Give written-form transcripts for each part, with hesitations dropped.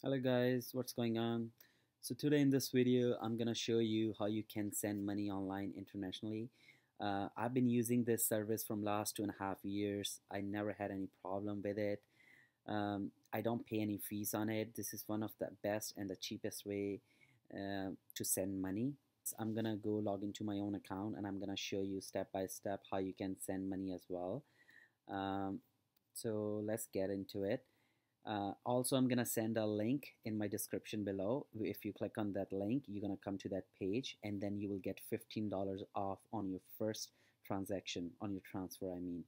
Hello guys, what's going on? So today in this video, I'm gonna show you how you can send money online internationally. I've been using this service from last 2.5 years. I never had any problem with it. I don't pay any fees on it. This is one of the best and the cheapest way to send money. I'm gonna go log into my own account and I'm gonna show you step by step how you can send money as well. Um, so let's get into it. Also, I'm gonna send a link in my description below. If you click on that link, you're gonna come to that page and then you will get $15 off on your first transaction, on your transfer, I mean.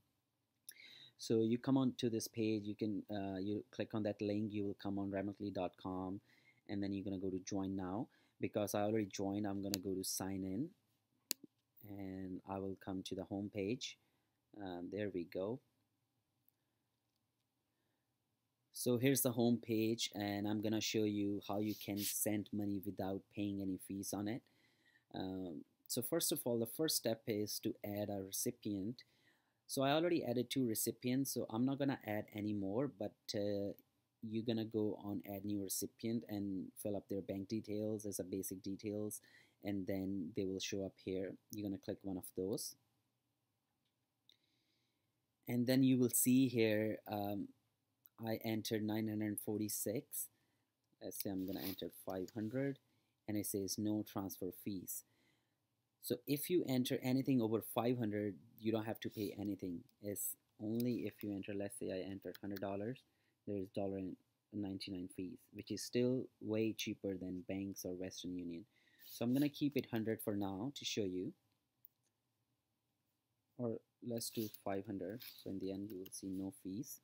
So you come on to this page, you click on that link, you will come on remitly.com and then you're gonna go to join now. Because I already joined, I'm gonna go to sign in and I will come to the home page. There we go. So here's the home page and I'm gonna show you how you can send money without paying any fees on it. So first of all, the first step is to add a recipient. So I already added 2 recipients, so I'm not gonna add any more, but you're gonna go on add new recipient and fill up their bank details as a basic details, and then they will show up here. You're gonna click one of those. And then you will see here, I entered 946. Let's say I'm gonna enter 500 and it says no transfer fees. So if you enter anything over 500, you don't have to pay anything. It's only if you enter, let's say I entered $100, there's $1.99 fees, which is still way cheaper than banks or Western Union. So I'm gonna keep it 100 for now to show you, or let's do 500. So in the end, you will see no fees.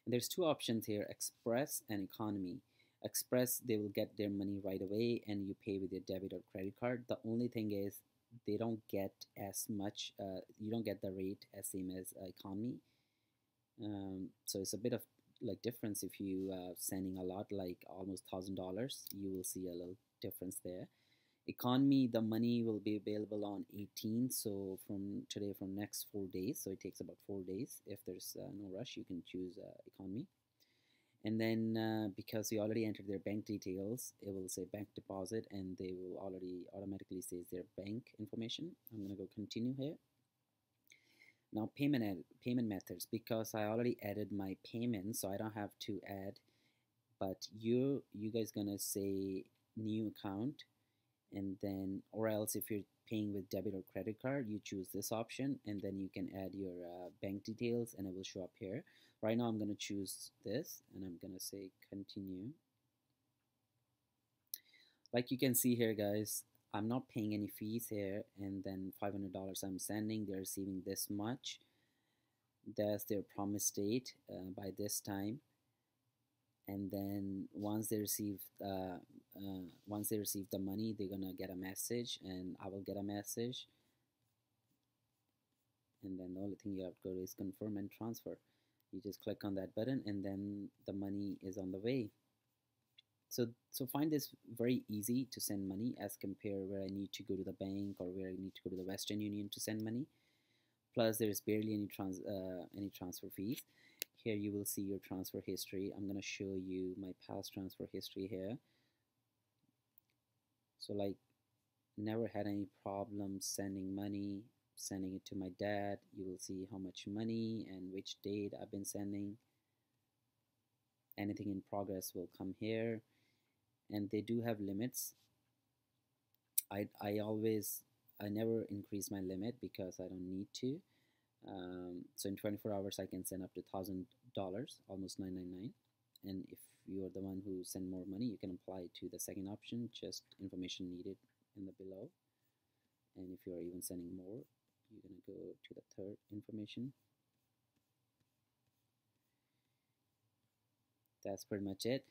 And there's 2 options here, Express and Economy. Express, they will get their money right away and you pay with your debit or credit card. The only thing is they don't get as much, you don't get the rate as same as Economy. So it's a bit of like difference. If you sending a lot, like almost $1,000, you will see a little difference there. Economy, the money will be available on 18th, so from today, from next 4 days, so it takes about 4 days. If there's no rush, you can choose Economy. And then because you already entered their bank details, it will say bank deposit and they will already automatically say their bank information. I'm gonna go continue here. Now payment methods, because I already added my payment, so I don't have to add, but you guys gonna say new account, and then, or else if you're paying with debit or credit card, you choose this option and then you can add your bank details and it will show up here. Right now I'm going to choose this and I'm going to say continue. Like you can see here, guys, I'm not paying any fees here, and then $500 I'm sending, they're receiving this much. That's their promise date by this time. And then once they receive the money, they're gonna get a message and I will get a message, and then the only thing you have to go is confirm and transfer. You just click on that button and then the money is on the way. So find this very easy to send money as compared where I need to go to the bank or where I need to go to the Western Union to send money. Plus there's barely any transfer fees. Here you will see your transfer history. I'm gonna show you my past transfer history here. So like, never had any problems sending money, sending it to my dad. You will see how much money and which date I've been sending. Anything in progress will come here, and they do have limits. I never increase my limit because I don't need to. So in 24 hours I can send up to $1,000, almost $999. And if you're the one who send more money, you can apply to the second option, just information needed in the below. And if you're even sending more, you're gonna go to the third information. That's pretty much it.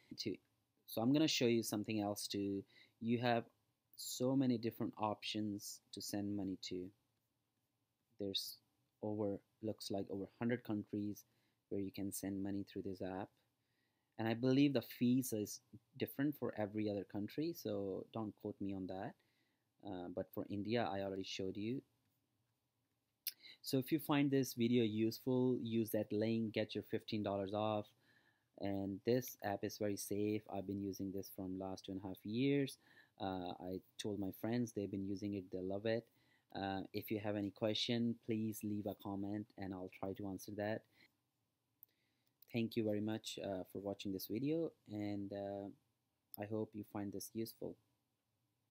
So I'm gonna show you something else too. You have so many different options to send money to. There's looks like over 100 countries where you can send money through this app. And I believe the fees is different for every other country, so don't quote me on that. But for India, I already showed you. So if you find this video useful, use that link, get your $15 off. And this app is very safe. I've been using this from last 2.5 years. I told my friends, they've been using it, they love it. If you have any question, please leave a comment and I'll try to answer that. Thank you very much for watching this video, and I hope you find this useful.